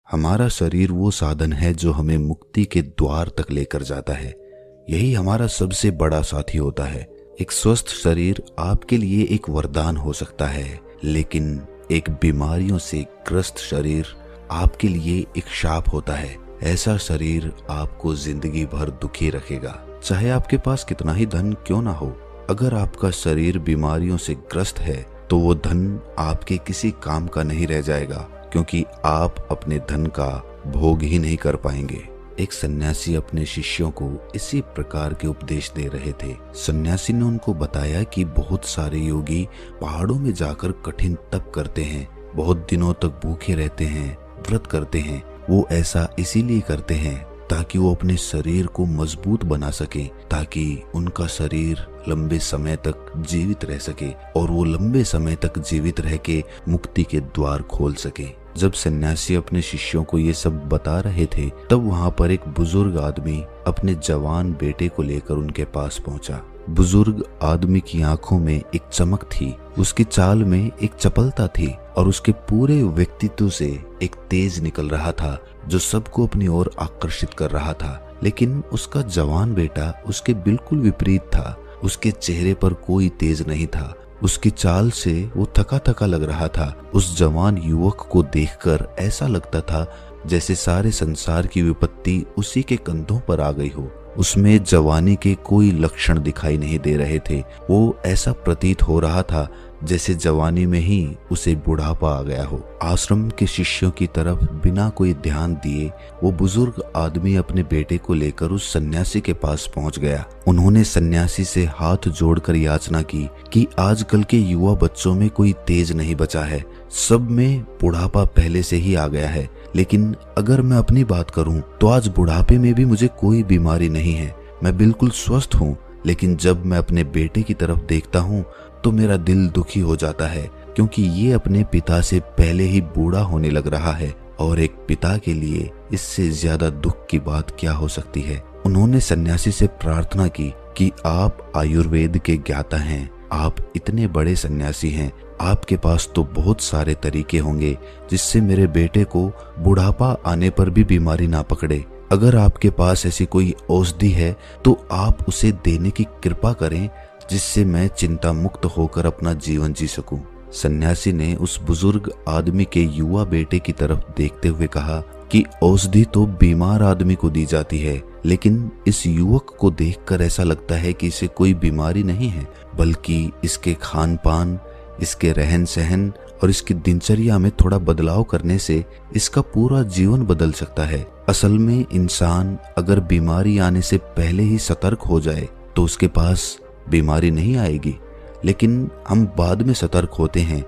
हमारा शरीर वो साधन है जो हमें मुक्ति के द्वार तक लेकर जाता है। यही हमारा सबसे बड़ा साथी होता है। एक स्वस्थ शरीर आपके लिए एक वरदान हो सकता है, लेकिन एक बीमारियों से ग्रस्त शरीर आपके लिए एक शाप होता है। ऐसा शरीर आपको जिंदगी भर दुखी रखेगा, चाहे आपके पास कितना ही धन क्यों ना हो। अगर आपका शरीर बीमारियों से ग्रस्त है तो वो धन आपके किसी काम का नहीं रह जाएगा, क्योंकि आप अपने धन का भोग ही नहीं कर पाएंगे। एक सन्यासी अपने शिष्यों को इसी प्रकार के उपदेश दे रहे थे। सन्यासी ने उनको बताया कि बहुत सारे योगी पहाड़ों में जाकर कठिन तप करते हैं, बहुत दिनों तक भूखे रहते हैं, व्रत करते हैं। वो ऐसा इसीलिए करते हैं ताकि वो अपने शरीर को मजबूत बना सके, ताकि उनका शरीर लंबे समय तक जीवित रह सके और वो लंबे समय तक जीवित रह के मुक्ति के द्वार खोल सके। जब सन्यासी अपने शिष्यों को ये सब बता रहे थे, तब वहां पर एक बुजुर्ग आदमी अपने जवान बेटे को लेकर उनके पास पहुंचा। बुजुर्ग आदमी की आंखों में एक चमक थी, उसकी चाल में एक चपलता थी और उसके पूरे व्यक्तित्व से एक तेज निकल रहा था जो सबको अपनी ओर आकर्षित कर रहा था। लेकिन उसका जवान बेटा उसके बिल्कुल विपरीत था। उसके चेहरे पर कोई तेज नहीं था, उसकी चाल से वो थका थका लग रहा था। उस जवान युवक को देखकर ऐसा लगता था जैसे सारे संसार की विपत्ति उसी के कंधों पर आ गई हो। उसमें जवानी के कोई लक्षण दिखाई नहीं दे रहे थे। वो ऐसा प्रतीत हो रहा था जैसे जवानी में ही उसे बुढ़ापा आ गया हो। आश्रम के शिष्यों की तरफ बिना कोई ध्यान दिए वो बुजुर्ग आदमी अपने बेटे को लेकर उस सन्यासी के पास पहुंच गया। उन्होंने सन्यासी से हाथ जोड़कर याचना की कि आजकल के युवा बच्चों में कोई तेज नहीं बचा है, सब में बुढ़ापा पहले से ही आ गया है। लेकिन अगर मैं अपनी बात करूं तो आज बुढ़ापे में भी मुझे कोई बीमारी नहीं है, मैं बिल्कुल स्वस्थ हूं। लेकिन जब मैं अपने बेटे की तरफ देखता हूं तो मेरा दिल दुखी हो जाता है, क्योंकि ये अपने पिता से पहले ही बूढ़ा होने लग रहा है और एक पिता के लिए इससे ज्यादा दुख की बात क्या हो सकती है। उन्होंने सन्यासी से प्रार्थना की कि आप आयुर्वेद के ज्ञाता हैं, आप इतने बड़े सन्यासी हैं, आपके पास तो बहुत सारे तरीके होंगे जिससे मेरे बेटे को बुढ़ापा आने पर भी बीमारी ना पकड़े। अगर आपके पास ऐसी कोई औषधि है तो आप उसे देने की कृपा करें, जिससे मैं चिंता मुक्त होकर अपना जीवन जी सकूं। सन्यासी ने उस बुजुर्ग आदमी के युवा बेटे की तरफ देखते हुए कहा कि औषधि तो बीमार आदमी को दी जाती है, लेकिन इस युवक को देखकर ऐसा लगता है कि इसे कोई बीमारी नहीं है, बल्कि इसके खान पान, इसके रहन सहन और इसकी दिनचर्या में थोड़ा बदलाव करने से इसका पूरा जीवन बदल सकता है। असल में इंसान अगर बीमारी आने से पहले ही सतर्क हो जाए तो उसके पास बीमारी नहीं आएगी। लेकिन हम बाद में सतर्क होते हैं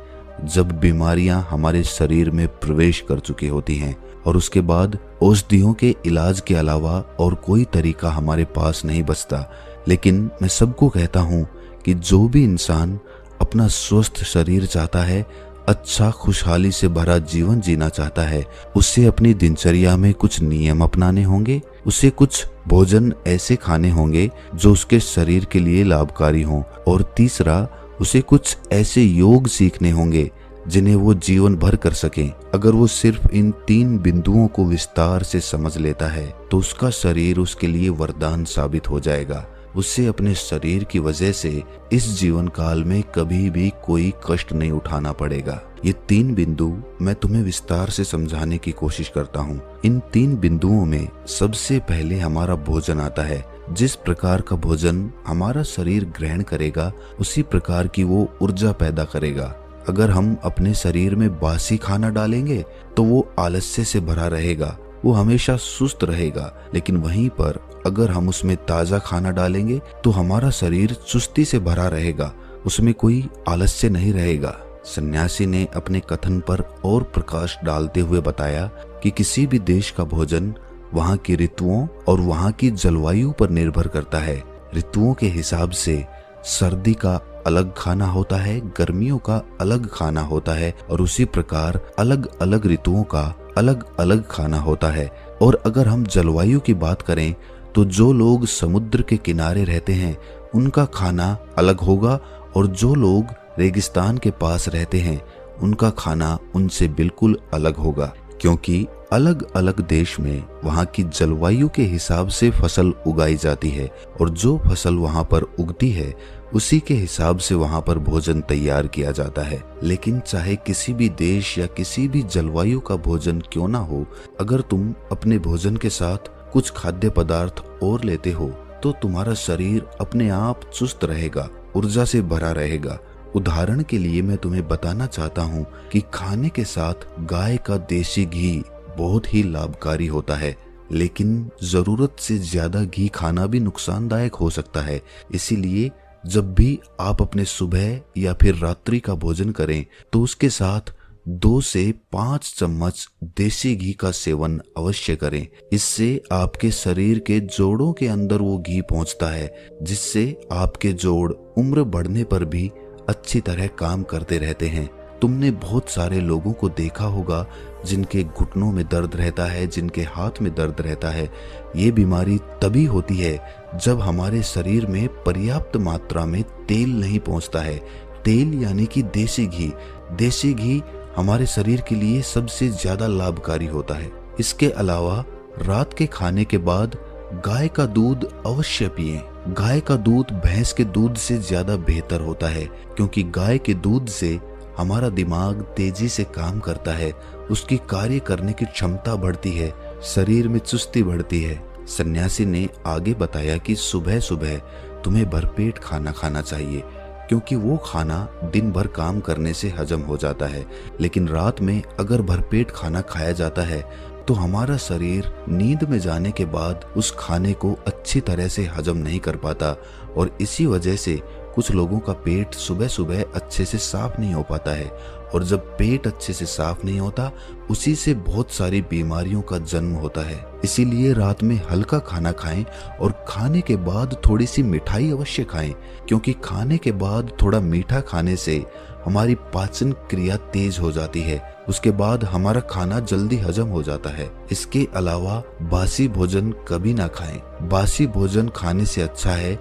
जब बीमारियां हमारे शरीर में प्रवेश कर चुकी होती हैं और उसके बाद औषधियों के इलाज के अलावा और कोई तरीका हमारे पास नहीं बचता। लेकिन मैं सबको कहता हूं कि जो भी इंसान अपना स्वस्थ शरीर चाहता है, अच्छा खुशहाली से भरा जीवन जीना चाहता है, उसे अपनी दिनचर्या में कुछ नियम अपनाने होंगे। उसे कुछ भोजन ऐसे खाने होंगे जो उसके शरीर के लिए लाभकारी हों, और तीसरा उसे कुछ ऐसे योग सीखने होंगे जिन्हें वो जीवन भर कर सकें। अगर वो सिर्फ इन 3 बिंदुओं को विस्तार से समझ लेता है तो उसका शरीर उसके लिए वरदान साबित हो जाएगा। उससे अपने शरीर की वजह से इस जीवन काल में कभी भी कोई कष्ट नहीं उठाना पड़ेगा। ये 3 बिंदु मैं तुम्हें विस्तार से समझाने की कोशिश करता हूँ। इन 3 बिंदुओं में सबसे पहले हमारा भोजन आता है। जिस प्रकार का भोजन हमारा शरीर ग्रहण करेगा, उसी प्रकार की वो ऊर्जा पैदा करेगा। अगर हम अपने शरीर में बासी खाना डालेंगे तो वो आलस्य से भरा रहेगा, वो हमेशा सुस्त रहेगा। लेकिन वहीं पर अगर हम उसमें ताजा खाना डालेंगे तो हमारा शरीर चुस्ती से भरा रहेगा, उसमें कोई आलस्य नहीं रहेगा। सन्यासी ने अपने कथन पर और प्रकाश डालते हुए बताया कि किसी भी देश का भोजन वहाँ की ऋतुओं और वहाँ की जलवायु पर निर्भर करता है। ऋतुओं के हिसाब से सर्दी का अलग खाना होता है, गर्मियों का अलग खाना होता है, और उसी प्रकार अलग अलग ऋतुओं का अलग अलग खाना होता है। और अगर हम जलवायु की बात करें तो जो लोग समुद्र के किनारे रहते हैं उनका खाना अलग होगा, और जो लोग रेगिस्तान के पास रहते हैं उनका खाना उनसे बिल्कुल अलग होगा, क्योंकि अलग अलग देश में वहाँ की जलवायु के हिसाब से फसल उगाई जाती है और जो फसल वहाँ पर उगती है उसी के हिसाब से वहाँ पर भोजन तैयार किया जाता है। लेकिन चाहे किसी भी देश या किसी भी जलवायु का भोजन क्यों ना हो, अगर तुम अपने भोजन के साथ कुछ खाद्य पदार्थ और लेते हो तो तुम्हारा शरीर अपने आप चुस्त रहेगा, ऊर्जा से भरा रहेगा। उदाहरण के लिए मैं तुम्हें बताना चाहता हूँ कि खाने के साथ गाय का देसी घी बहुत ही लाभकारी होता है, लेकिन जरूरत से ज्यादा घी खाना भी नुकसानदायक हो सकता है। इसीलिए जब भी आप अपने सुबह या फिर रात्रि का भोजन करें तो उसके साथ 2 से 5 चम्मच देसी घी का सेवन अवश्य करें। इससे आपके शरीर के जोड़ों के अंदर वो घी पहुंचता है, जिससे आपके जोड़ उम्र बढ़ने पर भी अच्छी तरह काम करते रहते हैं। तुमने बहुत सारे लोगों को देखा होगा जिनके घुटनों में दर्द रहता है, जिनके हाथ में दर्द रहता है। ये बीमारी तभी होती है जब हमारे शरीर में पर्याप्त मात्रा में तेल नहीं पहुंचता है। तेल यानी कि देसी घी। देसी घी हमारे शरीर के लिए सबसे ज्यादा लाभकारी होता है। इसके अलावा रात के खाने के बाद गाय का दूध अवश्य पिएं। गाय का दूध भैंस के दूध से ज्यादा बेहतर होता है, क्योंकि गाय के दूध से हमारा दिमाग तेजी से काम करता है, उसकी कार्य करने की क्षमता बढ़ती है, शरीर में चुस्ती बढ़ती है। सन्यासी ने आगे बताया कि सुबह सुबह तुम्हें भरपेट खाना खाना चाहिए, क्योंकि वो खाना दिन भर काम करने से हजम हो जाता है। लेकिन रात में अगर भरपेट खाना खाया जाता है तो हमारा शरीर नींद में जाने के बाद उस खाने को अच्छी तरह से हजम नहीं कर पाता, और इसी वजह से कुछ लोगों का पेट सुबह सुबह अच्छे से साफ नहीं हो पाता है। और जब पेट अच्छे से साफ नहीं होता, उसी से बहुत सारी बीमारियों का जन्म होता है। इसीलिए रात में हल्का खाना खाएं और खाने के बाद थोड़ी सी मिठाई अवश्य खाएं, क्योंकि खाने के बाद थोड़ा मीठा खाने से हमारी पाचन क्रिया तेज हो जाती है। उसके बाद हमारा खाना जल्दी हजम हो जाता है। इसके अलावा बासी भोजन कभी ना खाएं। बासी भोजन खाने से अच्छा है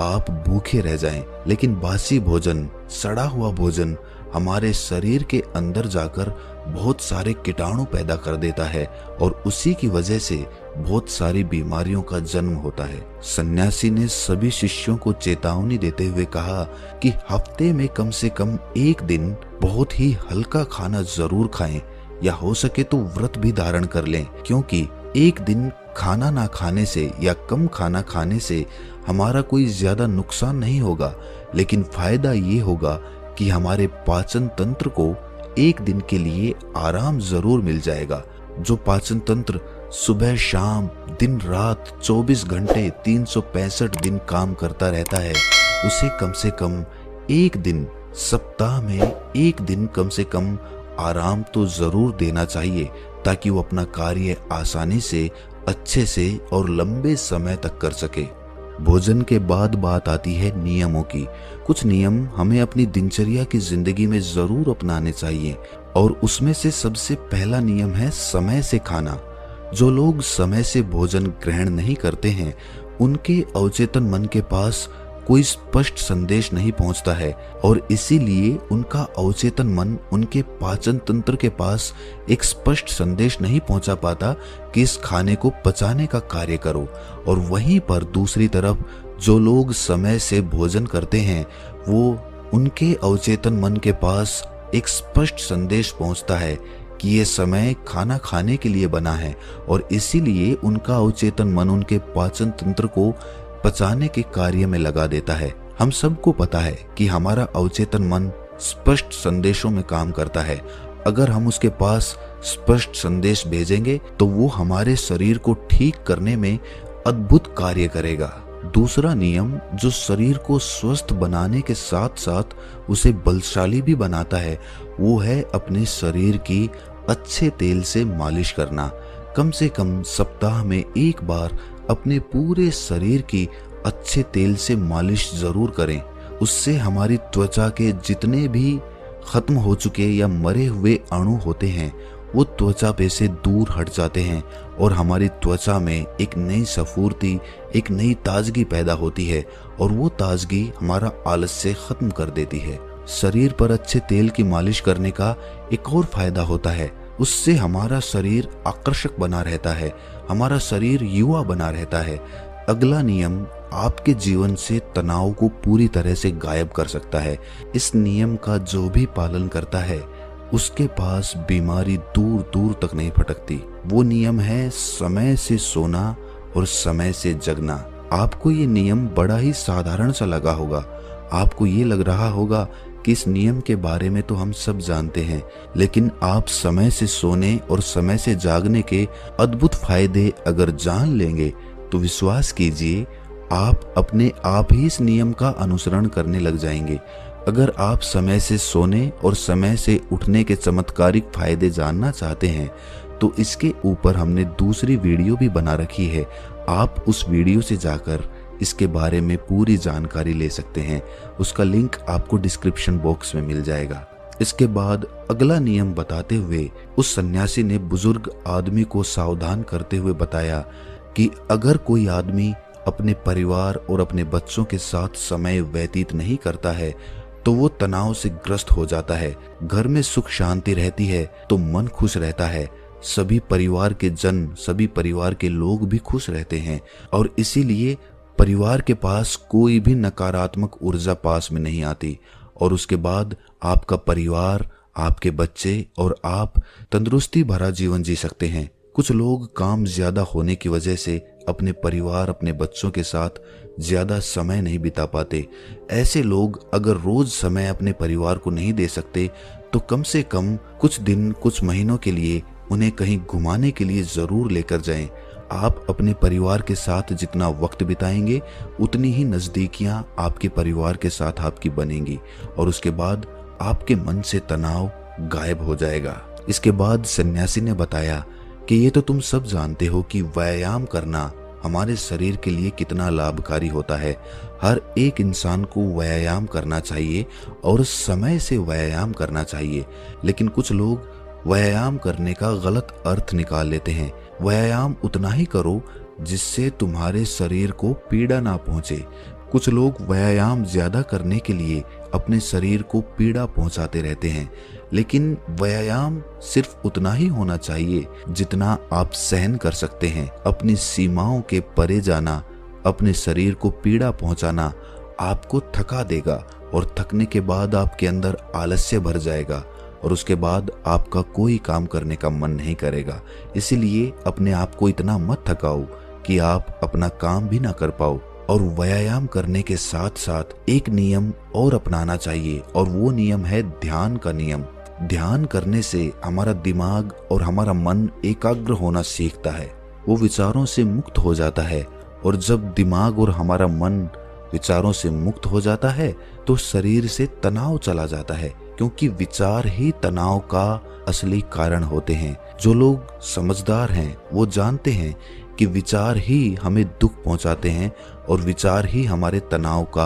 आप भूखे रह जाएं, लेकिन बासी भोजन, सड़ा हुआ भोजन हमारे शरीर के अंदर जाकर बहुत सारे कीटाणु पैदा कर देता है और उसी की वजह से बहुत सारी बीमारियों का जन्म होता है। सन्यासी ने सभी शिष्यों को चेतावनी देते हुए कहा कि हफ्ते में कम से कम एक दिन बहुत ही हल्का खाना जरूर खाएं, या हो सके तो व्रत भी धारण कर लें, क्योंकि एक दिन खाना ना खाने से या कम खाना खाने से हमारा कोई ज्यादा नुकसान नहीं होगा, लेकिन फायदा ये होगा कि हमारे पाचन तंत्र को एक दिन के लिए आराम जरूर मिल जाएगा। जो पाचन तंत्र सुबह शाम दिन रात 24 घंटे 365 दिन काम करता रहता है, उसे कम से कम एक दिन, सप्ताह में एक दिन कम से कम आराम तो जरूर देना चाहिए, ताकि वो अपना कार्य आसानी से, अच्छे से और लंबे समय तक कर सके। भोजन के बाद बात आती है नियमों की। कुछ नियम हमें अपनी दिनचर्या की जिंदगी में जरूर अपनाने चाहिए, और उसमें से सबसे पहला नियम है समय से खाना। जो लोग समय से भोजन ग्रहण नहीं करते हैं, उनके अवचेतन मन के पास कोई स्पष्ट संदेश नहीं पहुंचता है, और इसीलिए उनका अवचेतन मन उनके पाचन तंत्र के पास एक स्पष्ट संदेश नहीं पहुंचा पाता कि इस खाने को पचाने का कार्य करो। और वहीं पर दूसरी तरफ जो लोग समय से भोजन करते हैं, वो उनके अवचेतन मन के पास एक स्पष्ट संदेश पहुंचता है कि ये समय खाना खाने के लिए बना है, और इसीलिए उनका अवचेतन मन उनके पाचन तंत्र को पचाने के कार्य में लगा देता है। हम सबको पता है कि हमारा अवचेतन मन स्पष्ट संदेशों में काम करता है। अगर हम उसके पास स्पष्ट संदेश भेजेंगे तो वो हमारे शरीर को ठीक करने में अद्भुत कार्य करेगा। दूसरा नियम जो शरीर को स्वस्थ बनाने के साथ साथ उसे बलशाली भी बनाता है, वो है अपने शरीर की अच्छे तेल से मालिश करना। कम से कम सप्ताह में एक बार अपने पूरे शरीर की अच्छे तेल से मालिश जरूर करें। उससे हमारी त्वचा के जितने भी खत्म हो चुके या मरे हुए अणु होते हैं, वो त्वचा पे से दूर हट जाते हैं, और हमारी त्वचा में एक नई स्फूर्ति, एक नई ताजगी पैदा होती है, और वो ताजगी हमारा आलस्य खत्म कर देती है। शरीर पर अच्छे तेल की मालिश करने का एक और फायदा होता है, उससे हमारा शरीर आकर्षक बना रहता है, हमारा शरीर युवा बना रहता है। अगला नियम आपके जीवन से तनाव को पूरी तरह से गायब कर सकता है। इस नियम का जो भी पालन करता है उसके पास बीमारी दूर दूर तक नहीं फटकती। वो नियम है समय से सोना और समय से जगना। आपको ये नियम बड़ा ही साधारण सा लगा होगा, आपको ये लग रहा होगा कि इस नियम के बारे में तो हम सब जानते हैं, लेकिन आप समय से सोने और समय से जागने के अद्भुत फायदे अगर जान लेंगे तो विश्वास कीजिए आप अपने आप ही इस नियम का अनुसरण करने लग जाएंगे। अगर आप समय से सोने और समय से उठने के चमत्कारिक फायदे जानना चाहते हैं तो इसके ऊपर हमने दूसरी वीडियो भी बना रखी है, आप उस वीडियो से जाकर इसके बारे में पूरी जानकारी ले सकते हैं। उसका लिंक आपको डिस्क्रिप्शन बॉक्स में मिल जाएगा। इसके बाद अगला नियम बताते हुए उस सन्यासी ने बुजुर्ग आदमी को सावधान करते हुए बताया कि अगर कोई आदमी अपने परिवार और अपने बच्चों के साथ समय व्यतीत नहीं करता है तो वो तनाव से ग्रस्त हो जाता है। घर में सुख शांति रहती है तो मन खुश रहता है, सभी परिवार के जन, सभी परिवार के लोग भी खुश रहते हैं और इसीलिए परिवार के पास कोई भी नकारात्मक ऊर्जा पास में नहीं आती और उसके बाद आपका परिवार, आपके बच्चे और आप तंदुरुस्ती भरा जीवन जी सकते हैं। कुछ लोग काम ज्यादा होने की वजह से अपने परिवार, अपने बच्चों के साथ ज्यादा समय नहीं बिता पाते। ऐसे लोग अगर रोज समय अपने परिवार को नहीं दे सकते तो कम से कम कुछ दिन, कुछ महीनों के लिए उन्हें कहीं घुमाने के लिए जरूर लेकर जाएं। आप अपने परिवार के साथ जितना वक्त बिताएंगे उतनी ही नजदीकियां आपके परिवार के साथ आपकी बनेंगी और उसके बाद आपके मन से तनाव गायब हो जाएगा। इसके बाद सन्यासी ने बताया कि ये तो तुम सब जानते हो कि व्यायाम करना हमारे शरीर के लिए कितना लाभकारी होता है। हर एक इंसान को व्यायाम करना चाहिए और समय से व्यायाम करना चाहिए, लेकिन कुछ लोग व्यायाम करने का गलत अर्थ निकाल लेते हैं। व्यायाम उतना ही करो जिससे तुम्हारे शरीर को पीड़ा ना पहुंचे। कुछ लोग व्यायाम ज्यादा करने के लिए अपने शरीर को पीड़ा पहुंचाते रहते हैं, लेकिन व्यायाम सिर्फ उतना ही होना चाहिए जितना आप सहन कर सकते हैं। अपनी सीमाओं के परे जाना, अपने शरीर को पीड़ा पहुंचाना आपको थका देगा और थकने के बाद आपके अंदर आलस्य भर जाएगा और उसके बाद आपका कोई काम करने का मन नहीं करेगा। इसीलिए अपने आप को इतना मत थकाओ कि आप अपना काम भी ना कर पाओ। और व्यायाम करने के साथ साथ एक नियम और अपनाना चाहिए और वो नियम है ध्यान का नियम। ध्यान करने से हमारा दिमाग और हमारा मन एकाग्र होना सीखता है, वो विचारों से मुक्त हो जाता है और जब दिमाग और हमारा मन विचारों से मुक्त हो जाता है तो शरीर से तनाव चला जाता है, क्योंकि विचार ही तनाव का असली कारण होते हैं। जो लोग समझदार हैं वो जानते हैं कि विचार ही हमें दुख पहुंचाते हैं और विचार ही हमारे तनाव का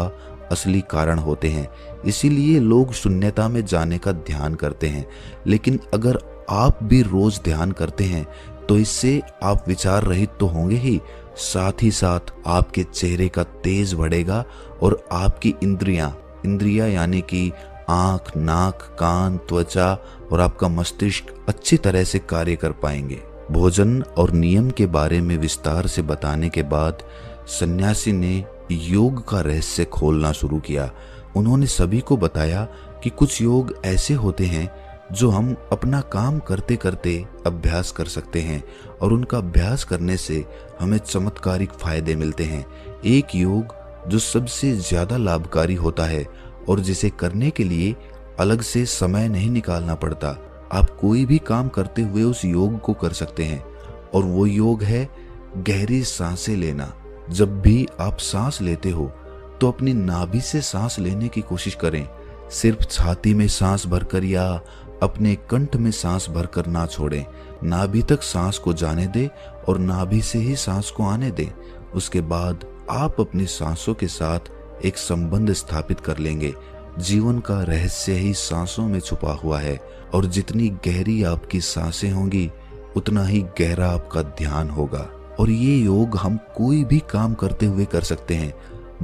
असली कारण होते हैं। इसीलिए लोग शून्यता में जाने का ध्यान करते हैं, लेकिन अगर आप भी रोज ध्यान करते हैं तो इससे आप विचार रहित तो होंगे ही, साथ ही साथ आपके चेहरे का तेज बढ़ेगा और आपकी इंद्रियां यानी कि आंख, नाक, कान, त्वचा और आपका मस्तिष्क अच्छी तरह से कार्य कर पाएंगे। भोजन और नियम के बारे में विस्तार से बताने के बाद सन्यासी ने योग का रहस्य खोलना शुरू किया। उन्होंने सभी को बताया कि कुछ योग ऐसे होते हैं जो हम अपना काम करते करते अभ्यास कर सकते हैं और उनका अभ्यास करने से हमें चमत्कारिक फायदे मिलते हैं। एक योग जो सबसे ज्यादा लाभकारी होता है और जिसे करने के लिए अलग से समय नहीं निकालना पड़ता, आप कोई भी काम करते हुए उस योग को कर सकते हैं और वो योग है गहरी सांसें लेना। जब भी आप सांस लेते हो तो अपनी नाभि से सांस लेने की कोशिश करें। सिर्फ छाती में सांस भरकर या अपने कंठ में सांस भरकर ना छोड़ें। नाभि तक सांस को जाने दें और नाभि से ही सांस को आने दें। उसके बाद आप अपनी सांसों के साथ एक संबंध स्थापित कर लेंगे। जीवन का रहस्य ही सांसों में छुपा हुआ है और जितनी गहरी आपकी सांसें होंगी उतना ही गहरा आपका ध्यान होगा। और ये योग हम कोई भी काम करते हुए कर सकते हैं।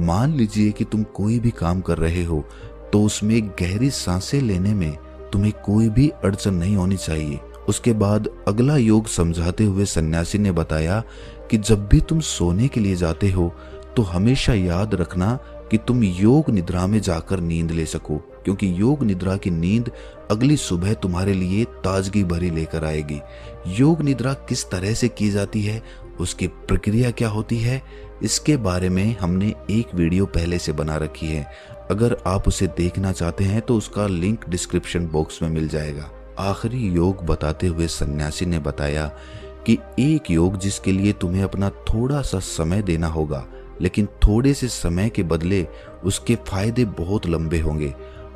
मान लीजिए कि तुम कोई भी काम कर रहे हो तो उसमें गहरी सांसें लेने में तुम्हें कोई भी अड़चन नहीं होनी चाहिए उसके बाद अगला योग समझाते हुए सन्यासी ने बताया कि जब भी तुम सोने के लिए जाते हो तो हमेशा याद रखना कि तुम योग निद्रा में जाकर नींद ले सको, क्योंकि योग निद्रा की नींद अगली सुबह तुम्हारे लिए ताजगी भरी लेकर आएगी। योग निद्रा किस तरह से की जाती है, उसकी प्रक्रिया क्या होती है, इसके बारे में हमने एक वीडियो पहले से बना रखी है। अगर आप उसे देखना चाहते हैं तो उसका लिंक डिस्क्रिप्शन बॉक्स में मिल जाएगा। आखिरी योग बताते हुए सन्यासी ने बताया कि एक योग जिसके लिए तुम्हें अपना थोड़ा सा समय देना होगा, लेकिन थोड़े से समय के बदले उसके फायदे बहुत लंबे होंगे।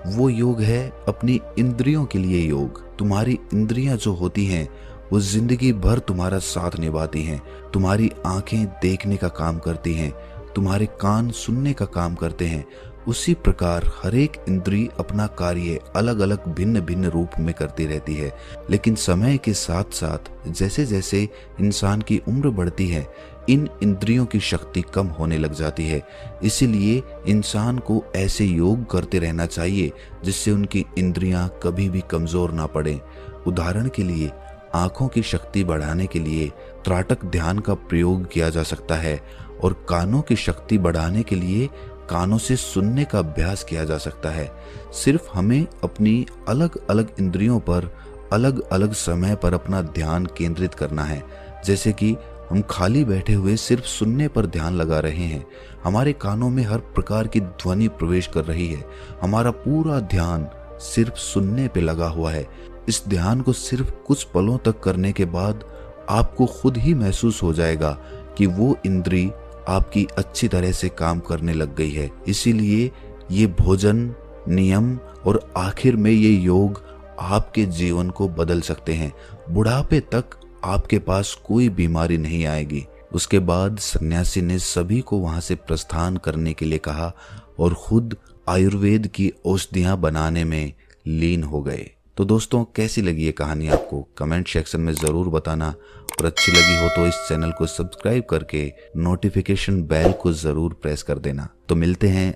वो योग है अपनी इंद्रियों के लिए योग। तुम्हारी इंद्रियां जो होती हैं वो जिंदगी भर तुम्हारा साथ निभाती हैं। तुम्हारी आंखें देखने का काम करती हैं, तुम्हारे कान सुनने का काम करते हैं। उसी प्रकार हर एक इंद्री अपना कार्य अलग अलग भिन्न भिन्न रूप में करती रहती है, लेकिन समय के साथ साथ जैसे जैसे इंसान की उम्र बढ़ती है इन इंद्रियों की शक्ति कम होने लग जाती है। इसीलिए इंसान को ऐसे योग करते रहना चाहिए जिससे उनकी इंद्रियां कभी भी कमजोर ना पड़े। उदाहरण के लिए आंखों की शक्ति बढ़ाने के लिए त्राटक ध्यान का प्रयोग किया जा सकता है, और कानों की शक्ति बढ़ाने के लिए कानों से सुनने का अभ्यास किया जा सकता है। सिर्फ हमें अपनी अलग अलग इंद्रियों पर अलग अलग समय पर अपना ध्यान केंद्रित करना है। जैसे कि हम खाली बैठे हुए सिर्फ सुनने पर ध्यान लगा रहे हैं, हमारे कानों में हर प्रकार की ध्वनि प्रवेश कर रही है, हमारा पूरा ध्यान सिर्फ सुनने पे लगा हुआ है। इस ध्यान को सिर्फ कुछ पलों तक करने के बाद आपको खुद ही महसूस हो जाएगा कि वो इंद्री आपकी अच्छी तरह से काम करने लग गई है। इसीलिए ये भोजन, नियम और आखिर में ये योग आपके जीवन को बदल सकते हैं। बुढ़ापे तक आपके पास कोई बीमारी नहीं आएगी। उसके बाद सन्यासी ने सभी को वहां से प्रस्थान करने के लिए कहा और खुद आयुर्वेद की औषधियां बनाने में लीन हो गए। तो दोस्तों, कैसी लगी ये कहानी आपको कमेंट सेक्शन में ज़रूर बताना, और अच्छी लगी हो तो इस चैनल को सब्सक्राइब करके नोटिफिकेशन बेल को ज़रूर प्रेस कर देना। तो मिलते हैं